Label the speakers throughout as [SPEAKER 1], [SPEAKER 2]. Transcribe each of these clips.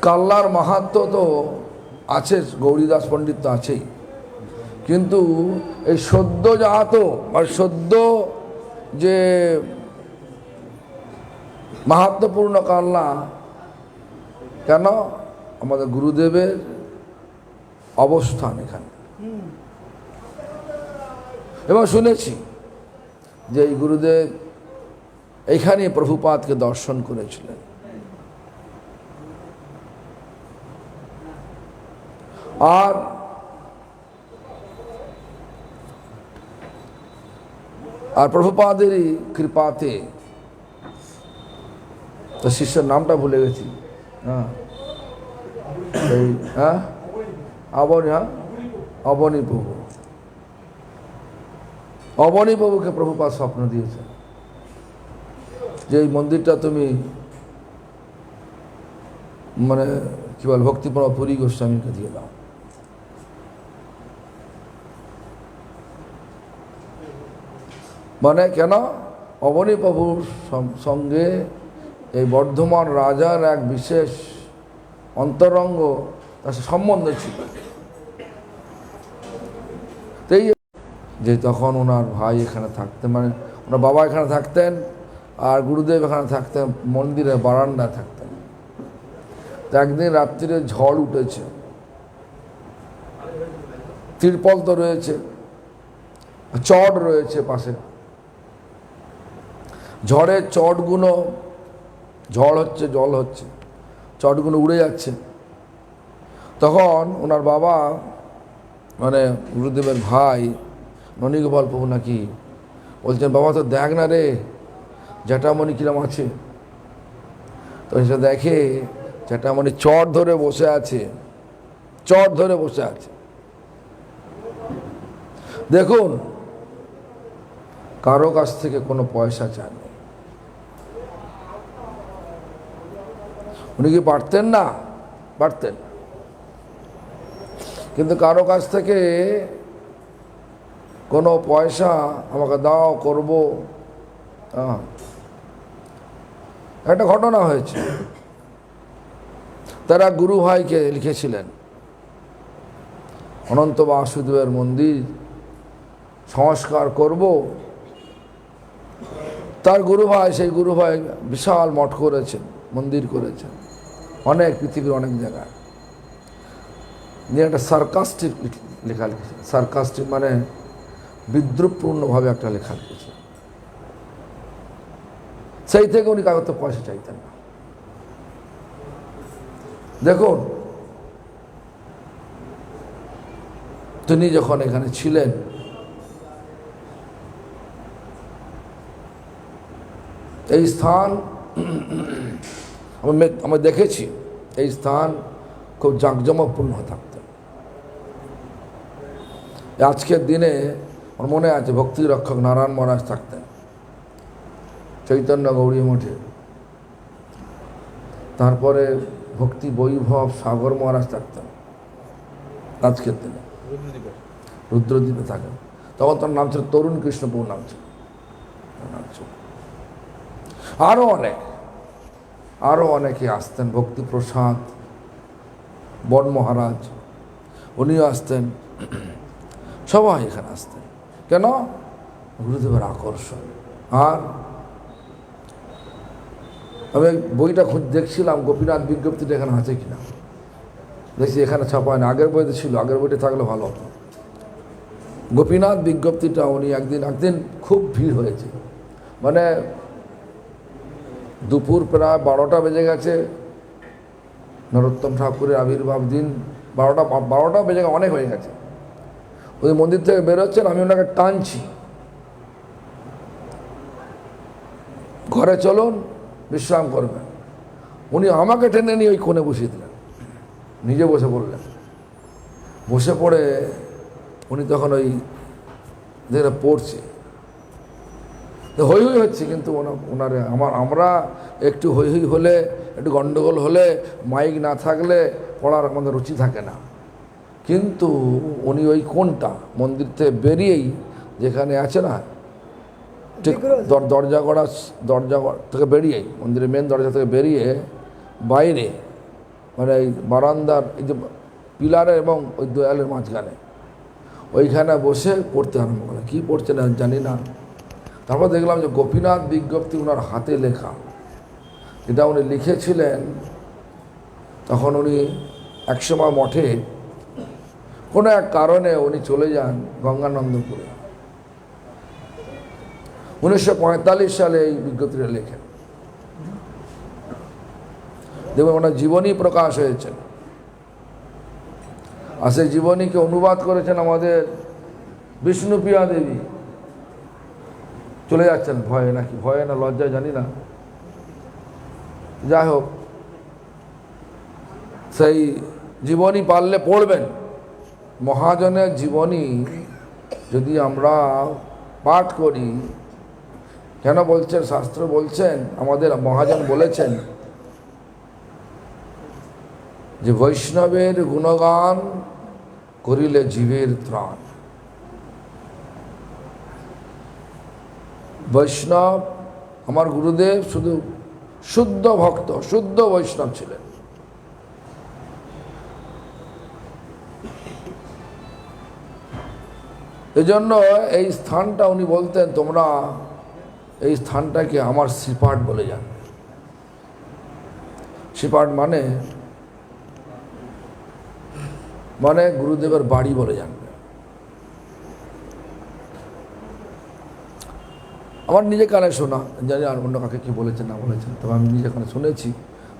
[SPEAKER 1] কাল্লার মাহাত্ম তো আছে, গৌরীদাস পণ্ডিত তো আছেই, কিন্তু এই সদ্য জাত আর সদ্য যে মাহাত্ম্যপূর্ণ কাল্লা, কেন? আমাদের গুরুদেবের অবস্থান এখানে। এবং শুনেছি যে এই গুরুদেব এইখানে প্রভুপাদকে দর্শন করেছিলেন। আর প্রভুপাদেরই কৃপাতে, তো শিষ্যের নামটা ভুলে গেছি, অবনী প্রভু, অবনী প্রভুকে প্রভুপাদ স্বপ্ন দিয়েছে যে এই মন্দিরটা তুমি মানে কি বল ভক্তিপ্রণব পুরী গোস্বামীকে দিয়ে দাও। মানে কেন? অবনী প্রভুর সঙ্গে এই বর্ধমান রাজার এক বিশেষ অন্তরঙ্গ তার সম্বন্ধ ছিল। এই যে তখন ওনার ভাই এখানে থাকতেন, মানে ওনার বাবা এখানে থাকতেন আর গুরুদেব এখানে থাকতেন, মন্দিরের বারান্দায় থাকতেন। তো একদিন রাত্রিরে ঝড় উঠেছে, তিরপল তো রয়েছে, চট রয়েছে পাশে, ঝড়ের চটগুলো, ঝড় হচ্ছে, জল হচ্ছে, চটগুলো উড়ে যাচ্ছে। তখন ওনার বাবা মানে গুরুদেবের ভাই ননীগোপাল প্রভু নাকি বলছেন, বাবা তো দেখ না রে জ্যাঠামণি কিরম আছে। তো সে দেখে জ্যাঠামণি চট ধরে বসে আছে, চট ধরে বসে আছে। দেখুন, কারো কাছ থেকে কোনো পয়সা চাননি। উনি কি পারতেন না? পারতেন, কিন্তু কারো কাছ থেকে কোনো পয়সা আমাকে দাও করব। একটা ঘটনা হয়েছে, তারা গুরু ভাইকে লিখেছিলেন অনন্ত বাসুদেবের মন্দির সংস্কার করব। তার গুরু ভাই, সেই গুরু ভাই বিশাল মঠ করেছেন, মন্দির করেছেন অনেক, পৃথিবীর অনেক জায়গায়। নিয়ে একটা সার্কাস্টিক লেখা লিখেছে, সার্কাস্টিক মানে বিদ্রুপপূর্ণভাবে একটা লেখা লিখেছে। সেই থেকে উনি কাগজ তো পয়সা চাইতেন না। দেখুন, তিনি যখন এখানে ছিলেন, এই স্থান আমি দেখেছি, এই স্থান খুব জাঁকজমকপূর্ণ থাকতেন। আজকের দিনে আমার মনে আছে ভক্তি রক্ষক নারায়ণ মহারাজ থাকতেন চৈতন্য গৌরী মঠে, তারপরে ভক্তি বৈভব সাগর মহারাজ থাকতেন আজকের দিনে, রুদ্রদ্বীপে থাকেন। তখন তার নাম ছিল তরুণ কৃষ্ণপুর, নাম ছিল। আরও অনেকে আসতেন, ভক্তিপ্রসাদ বন মহারাজ উনিও আসতেন, সবাই এখানে আসতেন। কেন? গুরুদেবের আকর্ষণ। আর আমি বইটা দেখছিলাম গোপীনাথ বিজ্ঞপ্তিটা এখানে আছে কিনা, দেখছি এখানে ছাপায় না, আগের বইতে ছিল, আগের বইটা থাকলে ভালো হতো। গোপীনাথ বিজ্ঞপ্তিটা উনি একদিন খুব ভিড় হয়েছে, মানে দুপুর প্রায় 12টা বেজে গেছে, নরোত্তম ঠাকুরের আবির্ভাব দিন, 12টা বেজে গেছে, অনেক হয়ে গেছে। ওই মন্দির থেকে বেরোচ্ছেন, আমি ওনাকে টানছি, ঘরে চলুন বিশ্রাম করবেন। উনি আমাকে টেনে নিয়ে ওই কোণে বসিয়ে দিলেন, নিজে বসে পড়লেন। বসে পড়ে উনি তখন ওই যেটা পড়ছে, হই হই হচ্ছে, কিন্তু ওনারে আমরা একটু হই হই হলে, একটু গন্ডগোল হলে, মাইক না থাকলে পড়ার আমাদের রুচি থাকে না। কিন্তু উনি ওই কোনটা মন্দির থেকে বেরিয়েই, যেখানে আছে না ঠিক দরজা থেকে বেরিয়েই, মন্দিরের মেন দরজা থেকে বেরিয়ে বাইরে মানে এই বারান্দার এই যে পিলারে এবং ওই দেয়ালের মাঝখানে ওইখানে বসে পড়তে আরম্ভ করে। কী পড়ছে না জানি না। তারপর দেখলাম যে গোপীনাথ বিজ্ঞপ্তি ওনার হাতে লেখা, এটা উনি লিখেছিলেন। তখন উনি একসময় মঠে কোনো এক কারণে উনি চলে যান গঙ্গানন্দপুরে। 1945 সালে এই বিজ্ঞপ্তিটা লেখেন। দেখবেন ওনার জীবনী প্রকাশ হয়েছে, আর সেই জীবনীকে অনুবাদ করেছেন আমাদের বিষ্ণুপ্রিয়া দেবী। চলে যাচ্ছেন ভয়ে, নাকি ভয়ে না লজ্জায় জানি না, যাই হোক সেই জীবনী পারলে পড়বেন। মহাজনের জীবনী যদি আমরা পাঠ করি, কেন বলছেন, শাস্ত্র বলছেন, আমাদের মহাজন বলেছেন যে বৈষ্ণবের গুণগান করিলে জীবের ত্রাণ। বৈষ্ণব, আমার গুরুদেব শুধু শুদ্ধ ভক্ত, শুদ্ধ বৈষ্ণব ছিলেন। এজন্য এই স্থানটা উনি বলতেন, তোমরা এই স্থানটাকে আমার শ্রীপাঠ বলে যান। শ্রীপাঠ মানে গুরুদেবের বাড়ি বলে জানবে। আমার নিজে কানে শোনা, জানি আর অন্য কাকে কি বলেছেন না বলেছেন, তবে আমি নিজে কানে শুনেছি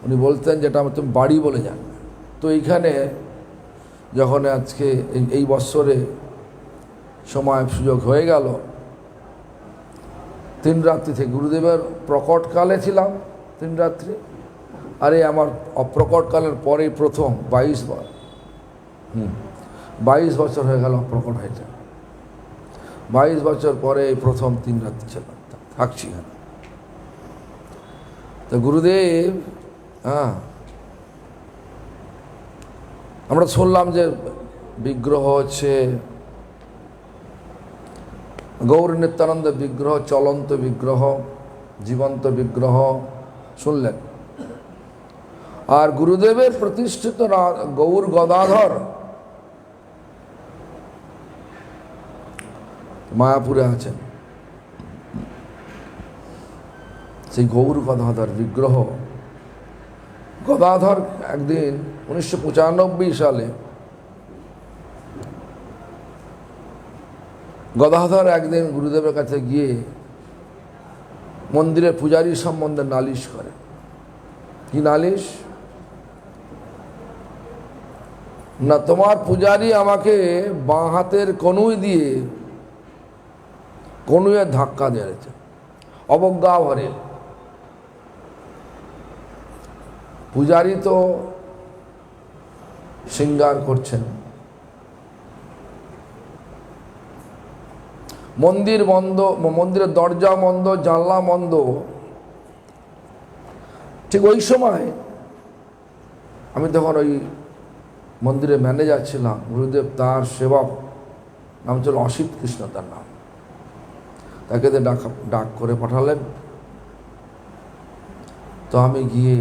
[SPEAKER 1] উনি বলতেন যেটা আমার তুমি বাড়ি বলে জানবে। তো এইখানে যখন আজকে এই বৎসরে সময় সুযোগ হয়ে গেল, 3 রাত্রি থেকে গুরুদেবের প্রকটকালে ছিলাম 3 রাত্রি, আর এই আমার অপ্রকটকালের পরেই প্রথম 22 বছর হয়ে গেল প্রকট হয়েছে। 22 বছর পরে এই প্রথম 3 রাত্রি ছিলাম, থাকছি। তো গুরুদেব, আমরা শুনলাম যে বিগ্রহ হচ্ছে গৌর নিত্যানন্দ বিগ্রহ, চলন্ত বিগ্রহ, জীবন্ত বিগ্রহ শুনলেন। আর গুরুদেবের প্রতিষ্ঠিত গৌর গদাধর মায়াপুরে আছেন। সেই গৌর গদাধর বিগ্রহ, গদাধর একদিন 1995 সালে গদাধর একদিন গুরুদেবের কাছে গিয়ে মন্দিরের পূজারী সম্বন্ধে নালিশ করে। কি নালিশ? না, তোমার পূজারী আমাকে বাঁ হাতের কনুই দিয়ে কনুয়ে ধাক্কা দিয়েছে অবজ্ঞা ভরে। পূজারী তো শৃঙ্গার করছেন, মন্দির বন্ধ, মন্দিরের দরজা বন্ধ, জানলা বন্ধ। ঠিক ওই সময় আমি তখন ওই মন্দিরের ম্যানেজার ছিলাম। গুরুদেব তার সেবক নাম ছিল অসিত কৃষ্ণ, তার নাম। তাকে ডাক করে পাঠালেন। তো আমি গিয়ে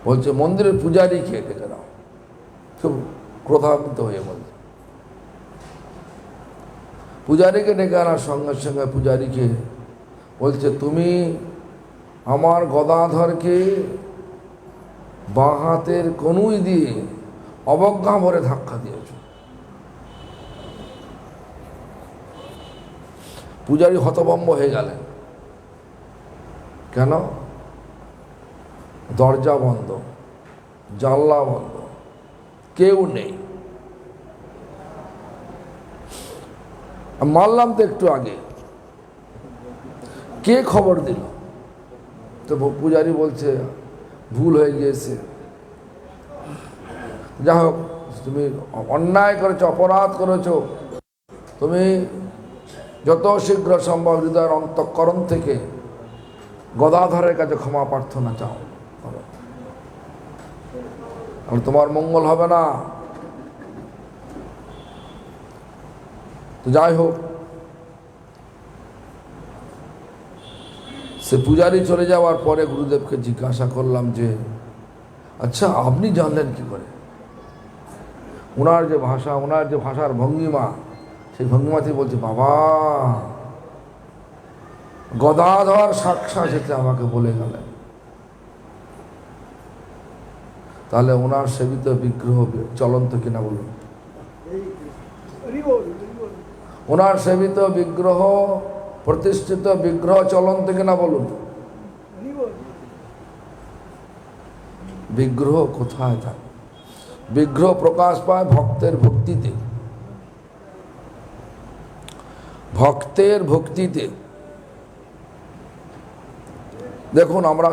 [SPEAKER 1] বলছে মন্দিরের পূজারীকে ডেকে দাও। খুব ক্রোধান্বিত হয়ে বলছে। পূজারীকে ডেকে আনার সঙ্গে সঙ্গে পূজারীকে বলছে, তুমি আমার গদাধরকে বাঁ হাতের কনুই দিয়ে অবজ্ঞা ভরে ধাক্কা দিয়েছ। পূজারী হতভম্ব হয়ে গেলেন। কেন? দরজা বন্ধ, জানলা বন্ধ, কেউ নেই। মারলাম তো একটু আগে, কে খবর দিল? তো পূজারী বলছে ভুল হয়ে গিয়েছে। যাই হোক, তুমি অন্যায় করেছো, অপরাধ করেছো, তুমি যত শীঘ্র সম্ভব হৃদয়ের অন্তঃকরণ থেকে গদাধরের কাছে ক্ষমা প্রার্থনা চাও, আর তোমার মঙ্গল হবে না। তো যাই হোক, সে পূজারী চলে যাওয়ার পরে গুরুদেবকে জিজ্ঞাসা করলাম যে আচ্ছা, আপনি জানলেন কি করে? ওনার যে ভাষা, ওনার যে ভাষার ভঙ্গিমা, সেই ভঙ্গিমাতেই বলছে, বাবা গদাধর সাক্ষাৎ যেতে আমাকে বলে গেলেন। তাহলে ওনার সেবিত বিগ্রহ চলন্ত কিনা বলুন? ওনার সেবিত বিগ্রহ, প্রতিষ্ঠিত বিগ্রহ চলন্ত কিনা বলুন? বিগ্রহ কোথায় থাকে? বিগ্রহ প্রকাশ পায় ভক্তের ভক্তিতে, ভক্তের ভক্তিতে। দেখুন, আমরা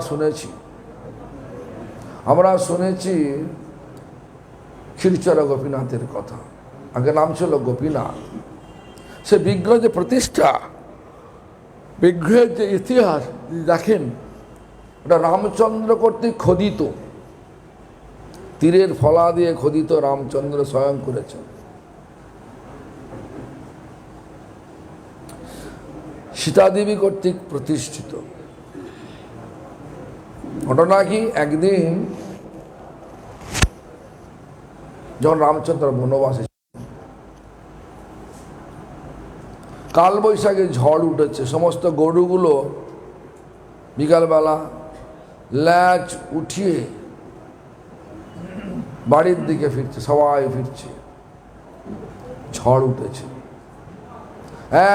[SPEAKER 1] শুনেছি ক্ষীরচর গোপীনাথের কথা। আগে নাম ছিল গোপীনাথ। সে বিগ্রহ যে প্রতিষ্ঠা, বিগ্রহের যে ইতিহাস দেখেন, ওটা রামচন্দ্র কর্তৃক খোদিত, তীরের ফলা দিয়ে খোদিত, রামচন্দ্র স্বয়ং করেছেন। সীতাদেবী কর্তৃক প্রতিষ্ঠিত। ঘটনা কি, একদিন যখন রামচন্দ্র বনবাসে, কালবৈশাখী ঝড় উঠেছে, সমস্ত গরুগুলো বিকালবেলা ল্যাজ উঠিয়ে বাড়ির দিকে ফিরছে, সবাই ফিরছে, ঝড় উঠেছে।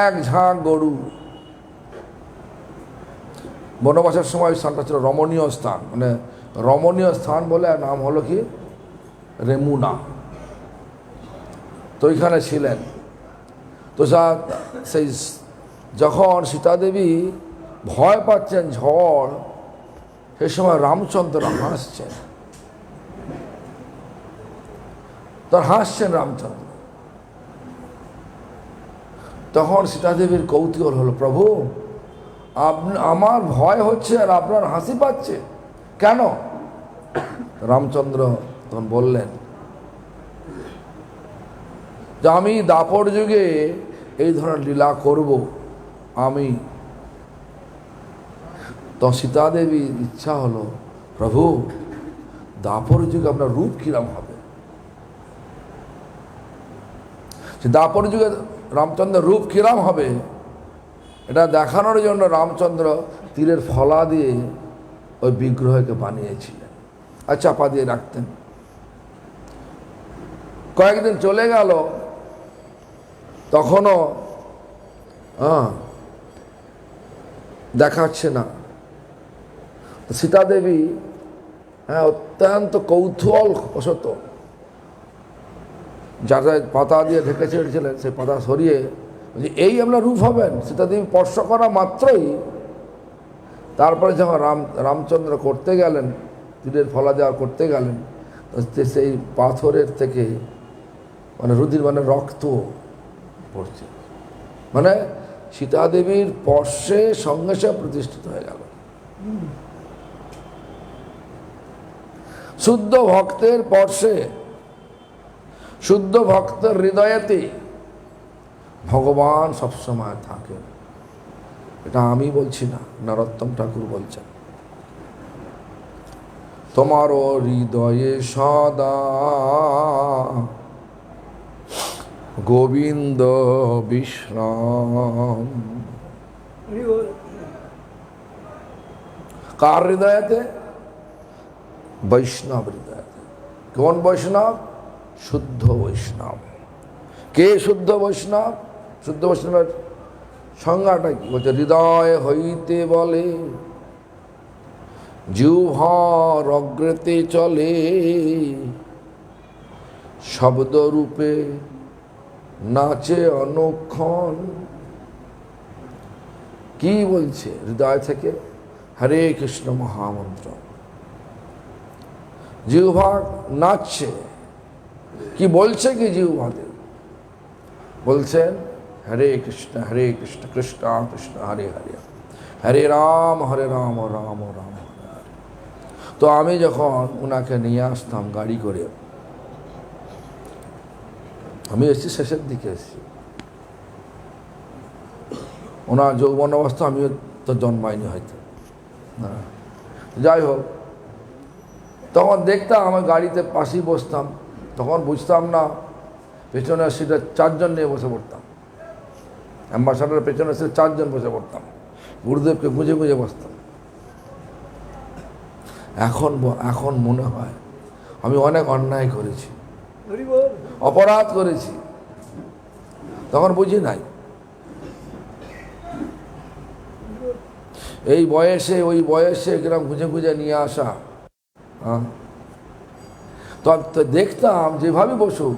[SPEAKER 1] এক ঝাঁক গরু, বনবাসের সময় স্থানটা ছিল রমণীয় স্থান, মানে রমণীয় স্থান বলে নাম হলো কি রেমুনা। তো ওইখানে ছিলেন। তো সেই যখন সীতাদেবী ভয় পাচ্ছেন ঝড়, সেই সময় রামচন্দ্র হাসছেন, রামচন্দ্র। তখন সীতাদেবীর কৌতূহল হলো, প্রভু আমার ভয় হচ্ছে আর আপনার হাসি পাচ্ছে কেন? রামচন্দ্র তখন বললেন যে আমি দাপর যুগে এই ধরনের লীলা করব। আমি তো সীতাদেবীর ইচ্ছা হলো, প্রভু দাপর যুগে আপনার রূপ কিরম হবে? দাপর যুগে রামচন্দ্রের রূপ কিরম হবে এটা দেখানোর জন্য রামচন্দ্র তীরের ফলা দিয়ে ওই বিগ্রহকে বানিয়েছিলেন, আর চাপা দিয়ে রাখতেন। কয়েকদিন চলে গেল, তখনও দেখাচ্ছে না। সীতাদেবী অত্যন্ত কৌতূহল বশত যারা পাতা দিয়ে ঢেকে ছেড়েছিলেন, সেই পাতা সরিয়ে এই আপনার রূপ হবেন। সীতাদেবী স্পর্শ করা মাত্রই, তারপরে যখন রামচন্দ্র করতে গেলেন, তীরের ফলা দেওয়া করতে গেলেন, সেই পাথরের থেকে মানে রুধির মানে রক্ত পড়ছে, মানে সীতাদেবীর স্পর্শে সঙ্গে সঙ্গে প্রতিষ্ঠিত হয়ে গেল। শুদ্ধ ভক্তের স্পর্শে, শুদ্ধ ভক্তের হৃদয়েতে ভগবান সবসময় থাকে। এটা আমি বলছি না, নরোত্তম ঠাকুর বলছেন। তোমারও হৃদয়ে সদা গোবিন্দ বিশ্রাম। কার হৃদয়তে? বৈষ্ণব হৃদয়তে। কোন বৈষ্ণব? শুদ্ধ বৈষ্ণব। কে শুদ্ধ বৈষ্ণব? শুদ্ধ বৈষ্ণবের সংজ্ঞাটা কি বলছে? হৃদয় হইতে বলে, জিহ্বার অগ্রেতে চলে, শব্দরূপে নাচে অনুক্ষণ। কি বলছে? হৃদয় থেকে হরে কৃষ্ণ মহামন্ত্র, জিহ্বা নাচছে। কি বলছে? কি জিহ্বাতে বলছেন হরে কৃষ্ণ কৃষ্ণ কৃষ্ণ হরে হরে, হরে রাম রাম রাম হরে হরে। তো আমি যখন ওনাকে নিয়ে আসতাম গাড়ি করে, আমি এসেছি শেষের দিকে এসেছি, ওনার যৌবন অবস্থা আমিও তো জন্মাইনি হয়তো না। যাই হোক, তখন দেখতাম আমার গাড়িতে পাশেই বসতাম, তখন বুঝতাম না পেছনের সিটে 4 জন নিয়ে বসে পড়তাম, অ্যাম্বাসাডারের পেছনের সিটে 4 জন বসে পড়তাম, গুরুদেবকে গুঁজে গুঁজে বসতাম। এখন মনে হয় আমি অনেক অন্যায় করেছি, অপরাধ করেছি, তখন বুঝি নাই। এই বয়সে ওই বয়সে কিরম খুঁজে খুঁজে নিয়ে আসা। তো দেখতাম যেভাবে বসুক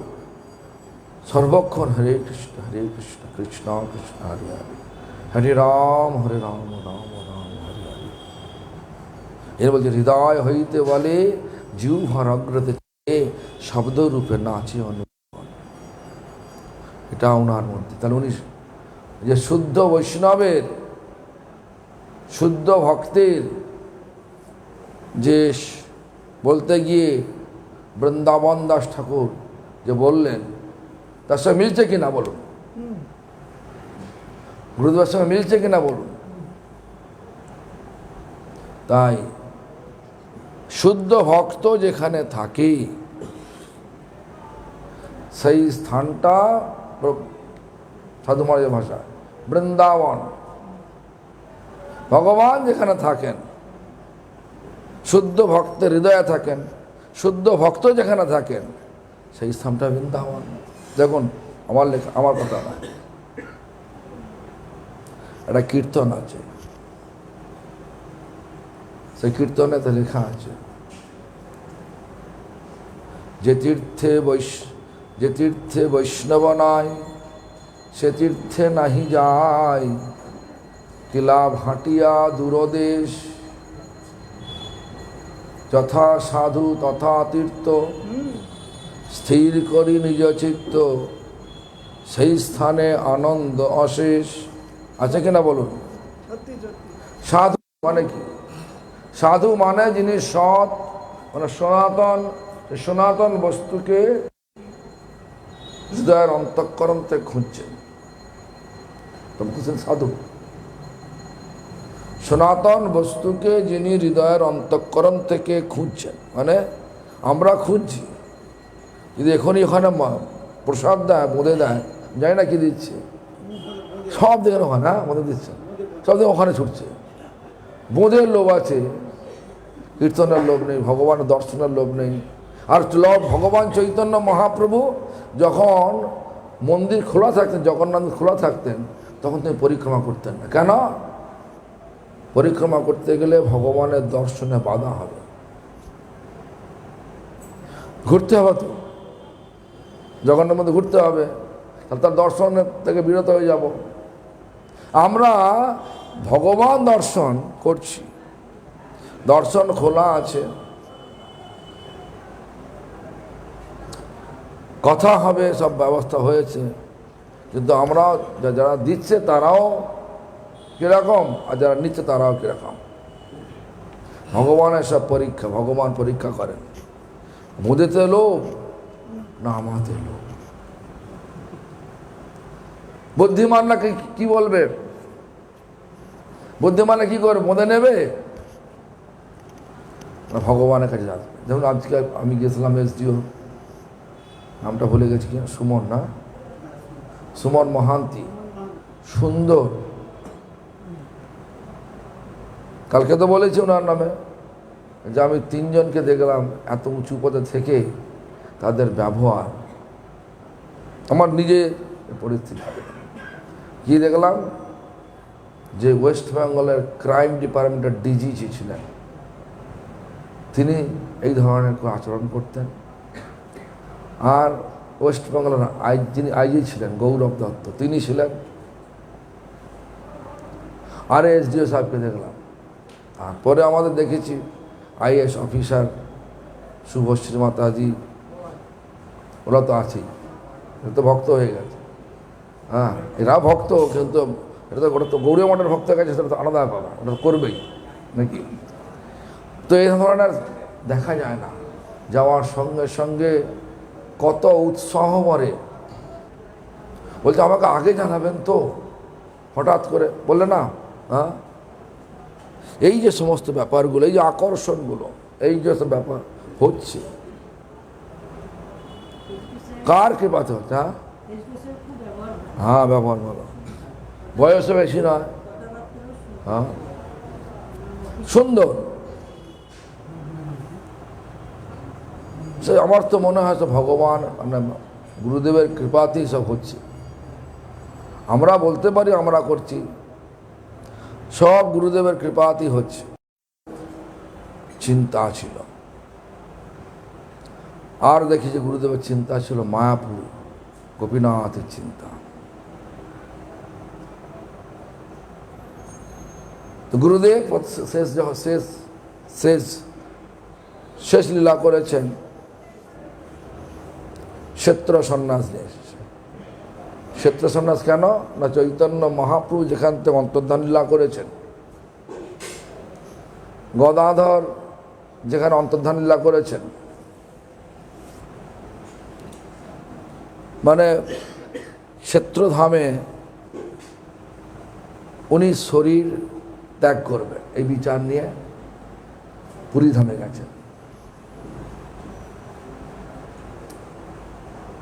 [SPEAKER 1] সর্বক্ষণ হরে কৃষ্ণ কৃষ্ণ কৃষ্ণ হরে হরে, হরে রাম রাম রাম হরে হরে। এর বলছে হৃদয় হইতে বলে জিহ্বার অগ্রতে শব্দরূপে নাচে অনুভব। এটা ওনার মধ্যে। তাহলে উনি যে শুদ্ধ বৈষ্ণবের, শুদ্ধ ভক্তের যে বলতে গিয়ে বৃন্দাবন দাস ঠাকুর যে বললেন তার সঙ্গে মিলছে কিনা বলুন, গুরুদেবের সঙ্গে মিলছে কিনা বলুন। তাই শুদ্ধ ভক্ত যেখানে থাকে সেই স্থানটা সাধু মহারাজের ভাষা বৃন্দাবন। ভগবান যেখানে থাকেন, শুদ্ধ ভক্তের হৃদয়ে থাকেন, শুদ্ধ ভক্ত যেখানে থাকেন সেই স্থানটা বৃন্দাবন। দেখুন আমার লেখা, আমার কথা না, একটা কীর্তন আছে, সেই কীর্তনে তো লেখা আছে যে তীর্থে বৈষ্ণব নাই সে তীর্থে নাহি যায়, কিলা ভাটিয়া দূরদেশ যথা সাধু তথা তীর্থ, স্থির করি নিজ চিত্ত সেই স্থানে আনন্দ অশেষ। আছে কিনা বলুন। সাধু মানে কি? সাধু মানে যিনি সৎ, মানে সনাতন, সনাতন বস্তুকে হৃদয়ের অন্তঃকরণ থেকে খুঁজছেন, তবে সাধু। সনাতন বস্তুকে যিনি হৃদয়ের অন্তঃকরণ থেকে খুঁজছেন, মানে আমরা খুঁজছি। যদি এখনই ওখানে প্রসাদ দেয়, বোঁদে দেয়, জানি না কি দিচ্ছে, সব দিকে ওখানে, হ্যাঁ বোঁদে দিচ্ছে, সব দিকে ওখানে ছুটছে। বোঁদের লোভ আছে, কীর্তনের লোভ নেই, ভগবানের দর্শনের লোভ নেই। আর ভগবান চৈতন্য মহাপ্রভু যখন মন্দির খোলা থাকতেন, জগন্নাথ খোলা থাকতেন, তখন তিনি পরিক্রমা করতেন না। কেন? পরিক্রমা করতে গেলে ভগবানের দর্শনে বাধা হবে, ঘুরতে হবে, তো জগন্নাথ মধ্যে ঘুরতে হবে, তাহলে তার দর্শন থেকে বিরত হয়ে যাব। আমরা ভগবান দর্শন করছি, দর্শন খোলা আছে, কথা হবে, সব ব্যবস্থা হয়েছে, কিন্তু আমরা যারা দিচ্ছে তারাও কীরকম, আর যারা নিচ্ছে তারাও কীরকম। ভগবানের সব পরীক্ষা, ভগবান পরীক্ষা করেন। মোদেতে লোভ না আমাতে লোভ। বুদ্ধিমানরা কি বলবে? বুদ্ধিমানরা কি করবে? মোদে নেবে না ভগবানের কাছে যাবে। যেমন আজকে আমি গেছিলাম এসডিও, নামটা ভুলে গেছি কি, সুমন না, সুমন মহান্তি, সুন্দর। কালকে তো বলেছি ওনার নামে যে আমি 3 জনকে দেখলাম এত উঁচু পদে থেকে তাদের ব্যবহার, আমার নিজের পরিস্থিতি। কি দেখলাম? যে ওয়েস্ট বেঙ্গলের ক্রাইম ডিপার্টমেন্টের ডিজি ছিলেন, তিনি এই ধরনের আচরণ করতেন। আর ওয়েস্ট বেঙ্গলের যিনি আইজি ছিলেন গৌরব দত্ত, তিনি ছিলেন। আর এসডিও সাহেবকে দেখলাম। আর পরে আমাদের দেখেছি আইএস অফিসার শুভশ্রী মাতাজি, ওরা তো আছেই, এটা তো ভক্ত হয়ে গেছে। হ্যাঁ, এরা ভক্ত, কিন্তু ওটা তো গৌরী মঠের ভক্ত হয়ে গেছে, সেটা তো আলাদা পাবা, ওটা তো করবেই নাকি। তো এই ধরনের দেখা যায় না। যাওয়ার সঙ্গে সঙ্গে কত উৎসাহ মরে, বলছে আমাকে আগে জানাবেন তো, হঠাৎ করে বললে না। হ্যাঁ, এই যে সমস্ত ব্যাপারগুলো, এই যে আকর্ষণগুলো, এই যে সব ব্যাপার, হচ্ছে। কার কৃপাতে হচ্ছে? হ্যাঁ, ব্যবহার ভালো, বয়সও বেশি নয়, হ্যাঁ, সুন্দর। সে আমার তো মনে হয় তো ভগবান মানে গুরুদেবের কৃপাতেই সব হচ্ছে। আমরা বলতে পারি আমরা করছি, সব গুরুদেবের কৃপাতেই হচ্ছে। চিন্তা ছিল, আর দেখি যে গুরুদেবের চিন্তা ছিল মায়াপুর গোপীনাথের চিন্তা। তো গুরুদেব শেষ যখন শেষ লীলা করেছেন ক্ষেত্র সন্ন্যাস নিয়ে এসেছে। ক্ষেত্র সন্ন্যাস কেন না, চৈতন্য মহাপ্রভু যেখান থেকে অন্তর্ধান লীলা করেছেন, গদাধর যেখানে অন্তর্ধান লীলা করেছেন, মানে ক্ষেত্রধামে উনি শরীর ত্যাগ করবেন এই বিচার নিয়ে পুরীধামে গেছেন।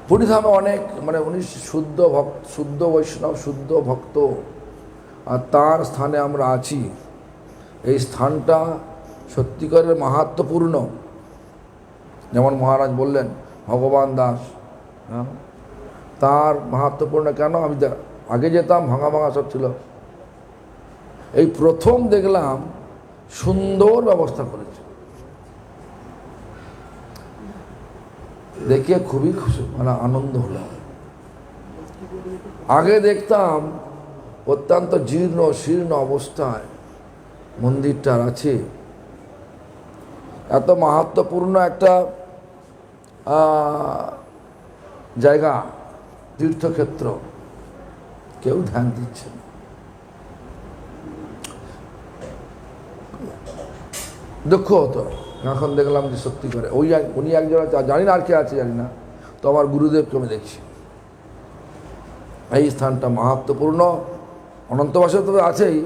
[SPEAKER 1] পুরীধামে অনেক মানে উনি শুদ্ধ বৈষ্ণব, শুদ্ধ ভক্ত, আর তার স্থানে আমরা আছি। এই স্থানটা সত্যিকারের মাহাত্ম্যপূর্ণ। যেমন মহারাজ বললেন ভগবান দাস, হ্যাঁ, তার মাহাত্ম্যপূর্ণ কেন? আমি আগে যেতাম ভাঙা ভাঙা সব ছিল, এই প্রথম দেখলাম সুন্দর ব্যবস্থা করেছে, দেখে খুবই খুশি মানে আনন্দ হলো। আগে দেখতাম অত্যন্ত জীর্ণ শীর্ণ অবস্থায় মন্দিরটার আছে। এত মাহাত্ম্যপূর্ণ একটা জায়গা, তীর্থক্ষেত্র, কেউ ধ্যান দিচ্ছে না। দুঃখ হতো। এখন দেখলাম যে সত্যি করে উনি একজন জানি না, আর কে আছে জানি না, তো আমার গুরুদেবকে আমি দেখছি। এই স্থানটা মাহাত্ম্যপূর্ণ। অনন্ত বাসুদেব তো আছেই,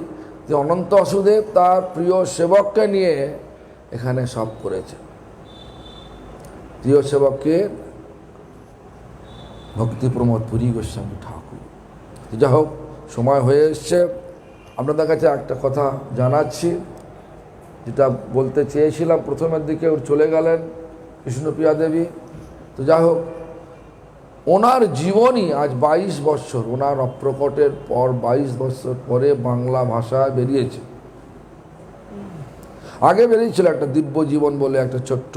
[SPEAKER 1] যে অনন্ত বাসুদেব তার প্রিয় সেবককে নিয়ে এখানে সব করেছে। প্রিয় সেবককে ভক্তি প্রমোদ পুরী গোস্বামী ঠাকুর। যা হোক, সময় হয়ে এসছে, আপনাদের কাছে একটা কথা জানাচ্ছি, যেটা বলতে চেয়েছিলাম প্রথমের দিকে, ওর চলে গেলেন কৃষ্ণপ্রিয়া দেবী। তো যাই হোক, ওনার জীবনী আজ 22 বছর, ওনার অপ্রকটের পর 22 বছর পরে বাংলা ভাষায় বেরিয়েছে। আগে বেরিয়েছিল একটা দিব্য জীবন বলে একটা ছোট্ট,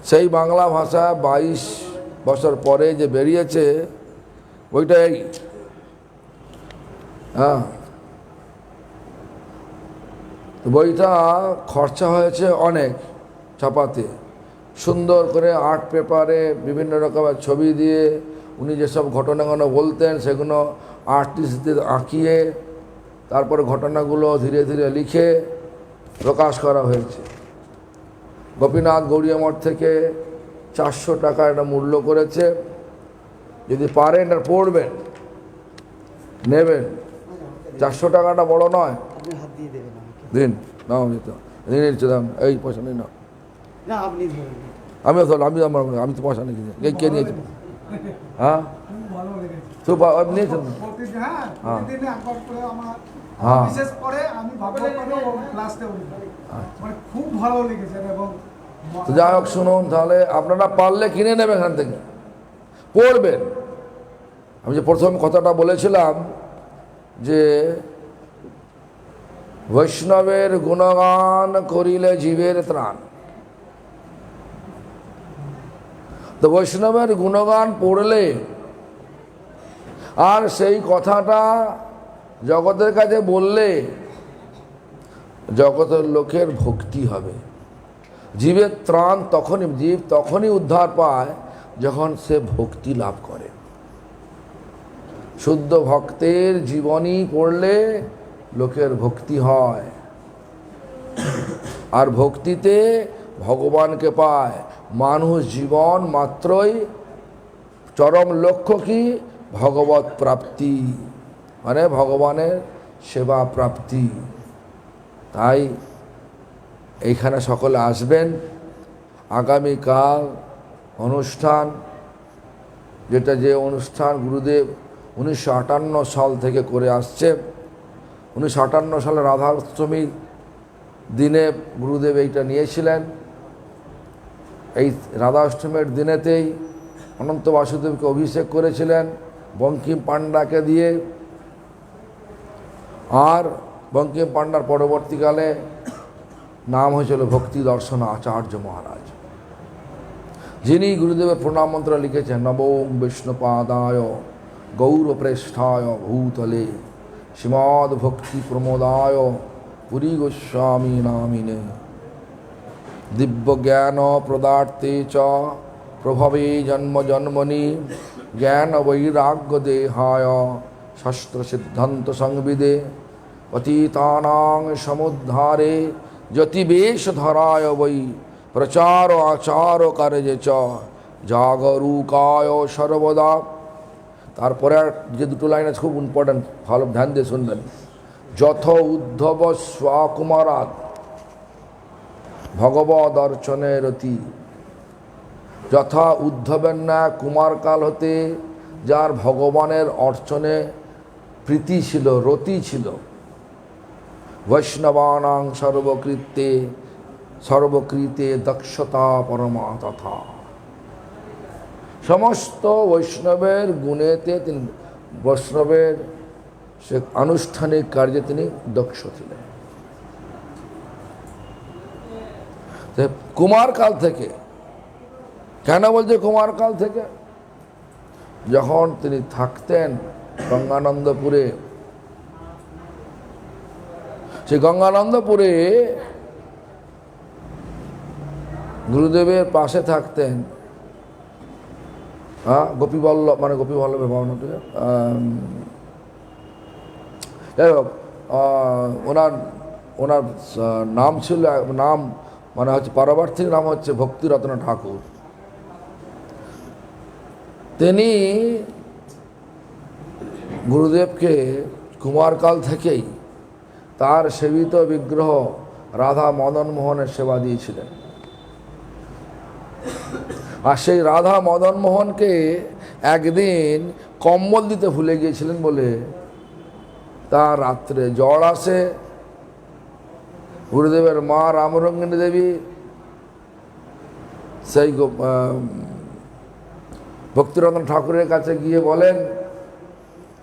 [SPEAKER 1] সেই বাংলা ভাষা 22 বছর পরে যে বেরিয়েছে ওইটাই। হ্যাঁ, বইটা খরচা হয়েছে অনেক ছাপাতে, সুন্দর করে আর্ট পেপারে বিভিন্ন রকমের ছবি দিয়ে উনি যেসব ঘটনাগুলো বলতেন সেগুলো আর্টিস্টদের আঁকিয়ে তারপরে ঘটনাগুলো ধীরে ধীরে লিখে প্রকাশ করা হয়েছে। গোপীনাথ গৌড়ীয় মঠ থেকে 400 টাকা একটা মূল্য করেছে। যদি পারেন আর পড়বেন, নেবেন। 400 টাকাটা বড় নয়। দিন নাও, নিতে দাম, এই পয়সা নেই না, আমিও ধর, আমি তো পয়সা নিয়েছি, কে নিয়েছি? হ্যাঁ, নিয়েছেন? হ্যাঁ, হ্যাঁ, তো যাই হোক, শুনুন তাহলে, আপনারা পারলে কিনে নেবেন এখান থেকে, পড়বেন। আমি যে প্রথম কথাটা বলেছিলাম যে বৈষ্ণবের গুণগান করিলে জীবের ত্রাণ, তো বৈষ্ণবের গুণগান পড়লে আর সেই কথাটা জগতের কাছে বললে জগতের লোকের ভক্তি হবে। জীবের ত্রাণ জীব তখনই উদ্ধার পায় যখন সে ভক্তি লাভ করে। শুদ্ধ ভক্তের জীবনী পড়লে লোকের ভক্তি হয়, আর ভক্তিতে ভগবানকে পায়। মানুষ জীবন মাত্রই চরম লক্ষ্য কি? ভগবত প্রাপ্তি, মানে ভগবানের সেবা প্রাপ্তি। তাই এইখানে সকলে আসবেন, আগামীকাল অনুষ্ঠান, যে অনুষ্ঠান গুরুদেব 1958 সাল থেকে করে আসছে। 1958 সালে রাধাষ্টমীর দিনে গুরুদেব এইটা নিয়েছিলেন। এই রাধাষ্টমীর দিনেতেই অনন্ত বাসুদেবকে অভিষেক করেছিলেন বঙ্কিম পাণ্ডাকে দিয়ে। আর বঙ্কিম পাণ্ডার পরবর্তীকালে নাম হয়েছিল ভক্তি দর্শন আচার্য মহারাজ, যিনি গুরুদেবের প্রণাম মন্ত্র লিখেছেন। নমো বিষ্ণুপাদায় গৌরপ্রেষ্ঠায় ভূতলে শ্রীমদ্ ভক্তি প্রমোদায় পুরী গোস্বামী নামিনে দিব্য জ্ঞান প্রদার্থে চ প্রভবে জন্ম জন্মনি জ্ঞান বৈরাগ্য দেহায় শাস্ত্র সিদ্ধান্ত সংবিদে পতিতানাং সমুদ্ধারে যতিবেশ ধরায় বৈ প্রচার আচার কার্যে চ জাগরূকায় সর্বদা। তারপরে যে দুটো লাইন আছে খুব ইম্পর্টেন্ট, ভালো ধ্যান দিয়ে শুনবেন। যথ উদ্ধব স্বাকুমারাৎ ভগবদ অর্চনে রতি। যথা উদ্ধবের না কুমারকাল হতে যার ভগবানের অর্চনে প্রীতি ছিল, রতি ছিল। বৈষ্ণবানাং সর্বকৃতে দক্ষতা পরমা তথা। সমস্ত বৈষ্ণবের গুণেতে তিনি, বৈষ্ণবের সে আনুষ্ঠানিক কার্যে তিনি দক্ষ ছিলেন। কুমারকাল থেকে, কেন বলছে কুমারকাল থেকে? যখন তিনি থাকতেন গঙ্গানন্দপুরে, সেই গঙ্গানন্দপুরে গুরুদেবের পাশে থাকতেন গোপীবল্লভ, মানে গোপীবল্লভের ভাবনাটি যাই হোক, ওনার নাম ছিল, নাম মানে হচ্ছে পারমার্থিক নাম হচ্ছে ভক্তিরত্ন ঠাকুর। তিনি গুরুদেবকে কুমারকাল থেকেই তার সেবিত বিগ্রহ রাধা মদন মোহনের সেবা দিয়েছিলেন। আর সেই রাধা মদন মোহনকে একদিন কম্বল দিতে ভুলে গিয়েছিলেন বলে তার রাত্রে জ্বর আসে। গুরুদেবের মা রামরঙ্গিনী দেবী সেই ভক্তিরত্ন ঠাকুরের কাছে গিয়ে বলেন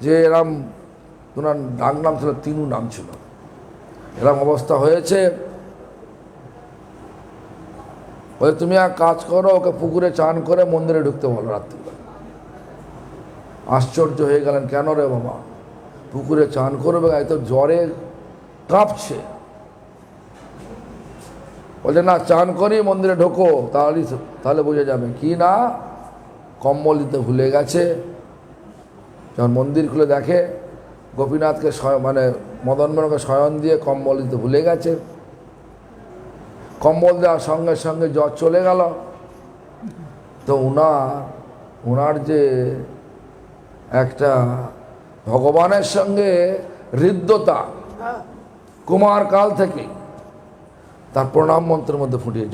[SPEAKER 1] যে এরম, ওনার ডাক নাম ছিল, তিনু নাম ছিল, এরম অবস্থা হয়েছে, বলে তুমি এক কাজ করো, ওকে পুকুরে চান করে মন্দিরে ঢুকতে বলো রাত্রিবেলা। আশ্চর্য হয়ে গেলেন, কেন রে বাবা, পুকুরে চান করবে? এত জ্বরে কাঁপছে। বলছে না, চান করি মন্দিরে ঢোকো, তাহলে বোঝা যাবে। কি না, কম্বল দিতে ভুলে গেছে। যখন মন্দির খুলে দেখে গোপীনাথকে মানে মদন মোহনকে শয়ন দিয়ে কম্বল দিতে ভুলে গেছে। কম্বল দেওয়ার সঙ্গে সঙ্গে জ্বর চলে গেল। তো ওনার যে একটা ভগবানের সঙ্গে হৃদ্যতা কুমারকাল থেকে, তার প্রণাম মন্ত্রের মধ্যে ফুটিয়ে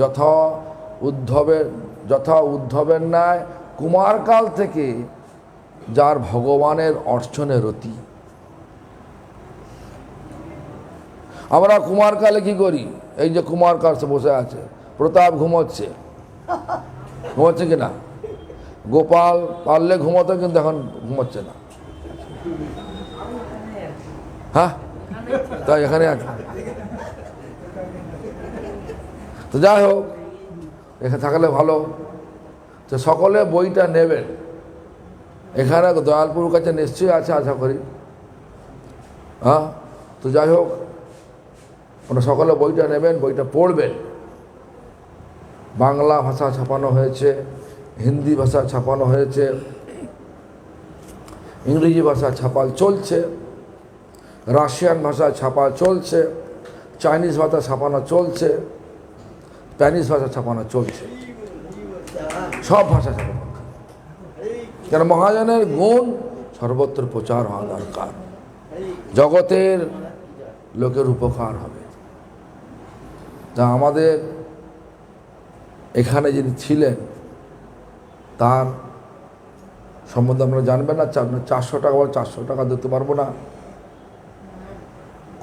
[SPEAKER 1] যথা উদ্ধবের ন্যায় কুমারকাল থেকে যার ভগবানের অর্চনে রতি। আমরা কুমারকালে কি করি? এই যে কুমারকাল সে বসে আছে, প্রতাপ ঘুমোচ্ছে কিনা? গোপাল পারলে ঘুমোতো, কিন্তু এখন ঘুমোচ্ছে না। হ্যাঁ, তাই এখানে আছে। তো যাই হোক, এখানে থাকলে ভালো। তো সকলে বইটা নেবেন, এখানে দয়ালপুর কাছে নিশ্চয়ই আছে আশা করি। হ্যাঁ, তো যাই হোক, ওরা সকলে বইটা নেবেন, বইটা পড়বেন। বাংলা ভাষা ছাপানো হয়েছে, হিন্দি ভাষা ছাপানো হয়েছে, ইংরেজি ভাষা ছাপা চলছে, রাশিয়ান ভাষা ছাপা চলছে, চাইনিজ ভাষা ছাপানো চলছে, স্প্যানিশ ভাষা ছাপানো চলছে, সব ভাষা ছাপানো। কেন? মহাজনের গুণ সর্বত্র প্রচার হওয়া দরকার, জগতের লোকের উপকার হবে। তা আমাদের এখানে যিনি ছিলেন তার সম্বন্ধে আপনারা জানবেন না। 400 টাকা বলে 400 টাকা দিতে পারবো না,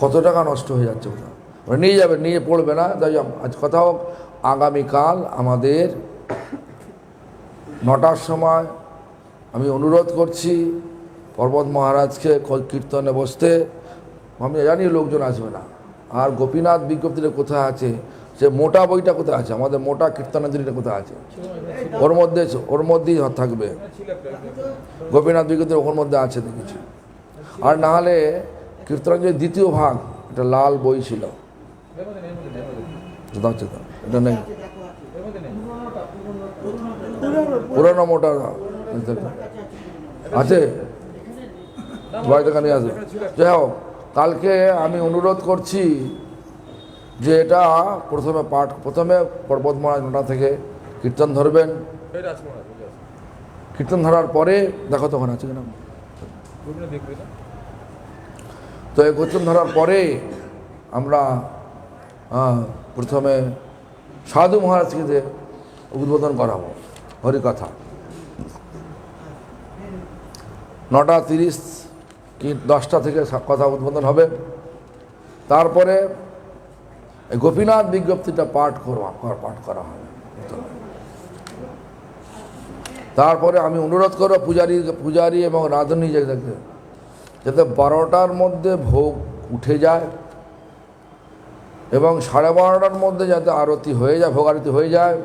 [SPEAKER 1] কত টাকা নষ্ট হয়ে যাচ্ছে ওটা। নিয়ে যাবে, নিয়ে পড়বে না। তাই আজ কথা হোক, আগামীকাল আমাদের 9টার সময় আমি অনুরোধ করছি পর্বত মহারাজকে কীর্তনে বসতে। আমি জানি লোকজন আসবে না। আর গোপীনাথ বিজ্ঞপ্তিটা কোথায় আছে, সে মোটা বইটা কোথায় আছে, আমাদের মোটা কীর্তনাঞ্জলিটা কোথায় আছে, ওর মধ্যেই থাকবে। গোপীনাথ বিজ্ঞপ্তি ওর মধ্যে আছে দেখেছি। আর না হলে কীর্তনাঞ্জলির দ্বিতীয় ভাগ, এটা লাল বই ছিল, এটা নেই, পুরোনো মোটা আছে, নিয়ে আসবে। যাই হোক, কালকে আমি অনুরোধ করছি যে এটা প্রথমে পর্বত মহারাজ 9টা থেকে কীর্তন ধরবেন। কীর্তন ধরার পরে দেখো তখন আছে কিনা, তো এই কীর্তন ধরার পরে আমরা প্রথমে সাধু মহারাজকে উদ্বোধন করাবো হরিকথা। 9:30 কি 10টা থেকে কথা উদ্বোধন হবে। তারপরে গোপীনাথ বিজ্ঞপ্তিটা পাঠ করা হবে। তারপরে আমি অনুরোধ করব পূজারী এবং রাঁধুনি যাতে 12টার মধ্যে ভোগ উঠে যায় এবং 12:30টার মধ্যে যাতে আরতি হয়ে যায়, ভোগ আরতি হয়ে যায়।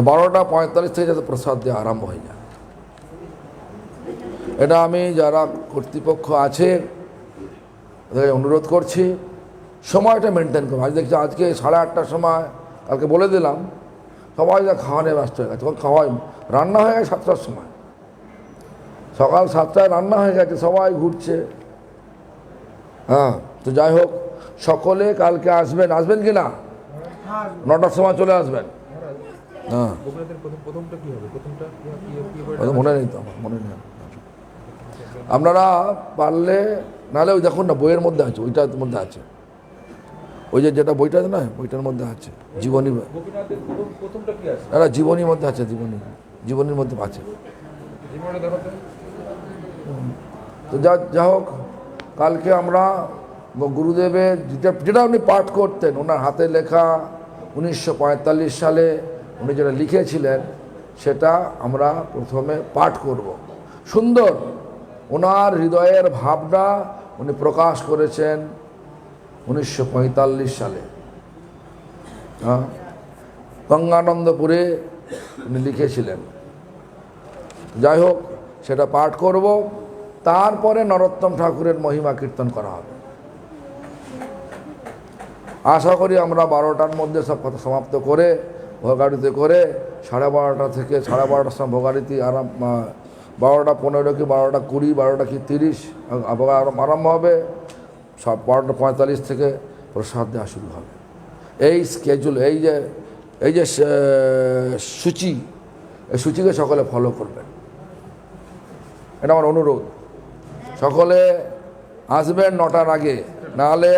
[SPEAKER 1] 12:45 থেকে যাতে প্রসাদ দিয়ে আরম্ভ হয়ে যায়। এটা আমি যারা কর্তৃপক্ষ আছে তাদেরকে অনুরোধ করছি সময়টা মেনটেন করবো। আজ দেখছি আজকে 8:30টার সময়, কালকে বলে দিলাম, সবাই যা খাওয়া নিয়ে ব্যস্ত হয়ে গেছে। তখন খাওয়াই রান্না হয়ে গেছে 7টার সময়, সকাল 7টায় রান্না হয়ে গেছে, সবাই ঘুরছে। হ্যাঁ, তো যাই হোক, সকলে কালকে আসবেন কি না? 9টার সময় চলে আসবেন। হ্যাঁ, মনে নেই তো আমার, মনে নেই। আপনারা পারলে, নাহলে ওই দেখুন না, বইয়ের মধ্যে আছে, ওইটার মধ্যে আছে, ওই যেটা বইটা আছে না, বইটার মধ্যে আছে, জীবনী। না, জীবনীর মধ্যে আছে, জীবনীর মধ্যে আছে। তো যা হোক, কালকে আমরা গুরুদেবের যেটা উনি পাঠ করতেন, ওনার হাতে লেখা 1945 সালে উনি যেটা লিখেছিলেন, সেটা আমরা প্রথমে পাঠ করব। সুন্দর ওনার হৃদয়ের ভাবনা উনি প্রকাশ করেছেন 1945 সালে। হ্যাঁ, গঙ্গানন্দপুরে উনি লিখেছিলেন। যাই হোক, সেটা পাঠ করব। তারপরে নরোত্তম ঠাকুরের মহিমা কীর্তন করা হবে। আশা করি আমরা 12টার মধ্যে সব কথা সমাপ্ত করে ভোগারতি করে 12:30 থেকে 12:30টার সময় ভোগারতি আরম্ভ, 12:15 কি 12:20, 12 কি 30 আরম্ভ হবে। সব 12:45 থেকে প্রসাদ দেওয়া শুরু হবে। এই স্কেজুল, এই যে সূচি, এই সূচিকে সকলে ফলো করবেন, এটা আমার অনুরোধ। সকলে আসবেন 9টার আগে, নাহলে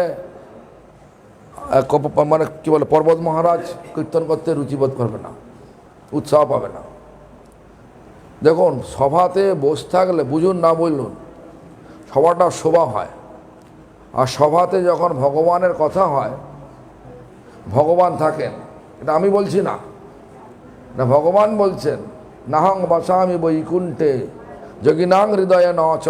[SPEAKER 1] মানে কী বলে, পর্বত মহারাজ কীর্তন করতে রুচিবোধ করবে না, উৎসাহ পাবে না। দেখুন, সভাতে বসে থাকলে, বুঝুন না বলুন, সভাটা শোভা হয়। আর সভাতে যখন ভগবানের কথা হয়, ভগবান থাকেন, এটা আমি বলছি না, না ভগবান বলছেন, নাহং বসামি বৈকুণ্ঠে যোগিনাং হৃদয়ে নচ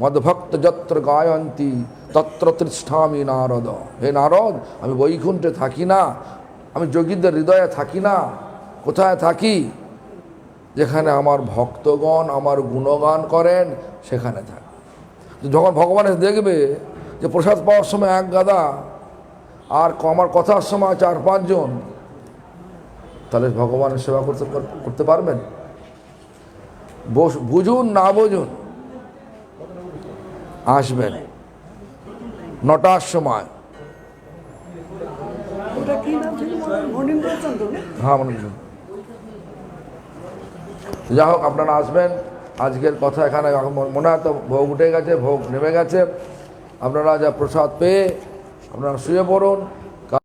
[SPEAKER 1] মদ্ভক্ত যত্র গায়ন্তী তত্র তৃষ্ঠামি নারদ। হে নারদ, আমি বৈকুণ্ঠে থাকি না, আমি যোগীদের হৃদয়ে থাকি না। কোথায় থাকি? যেখানে আমার ভক্তগণ আমার গুণগান করেন, সেখানে থাকি। যখন ভগবান দেখবে যে প্রসাদ পাওয়ার সময় এক গাদা আর আমার কথার সময় 4-5 জন, তাহলে ভগবানের সেবা করতে পারবেন? বুঝুন না বুঝুন, আসবেন 9টার সময়। হ্যাঁ, যা হোক, আপনারা আসবেন। আজকের কথা এখানে, মনে হয় তো ভোগ উঠে গেছে, ভোগ নেমে গেছে। আপনারা যা প্রসাদ পেয়ে আপনারা শুয়ে পড়ুন।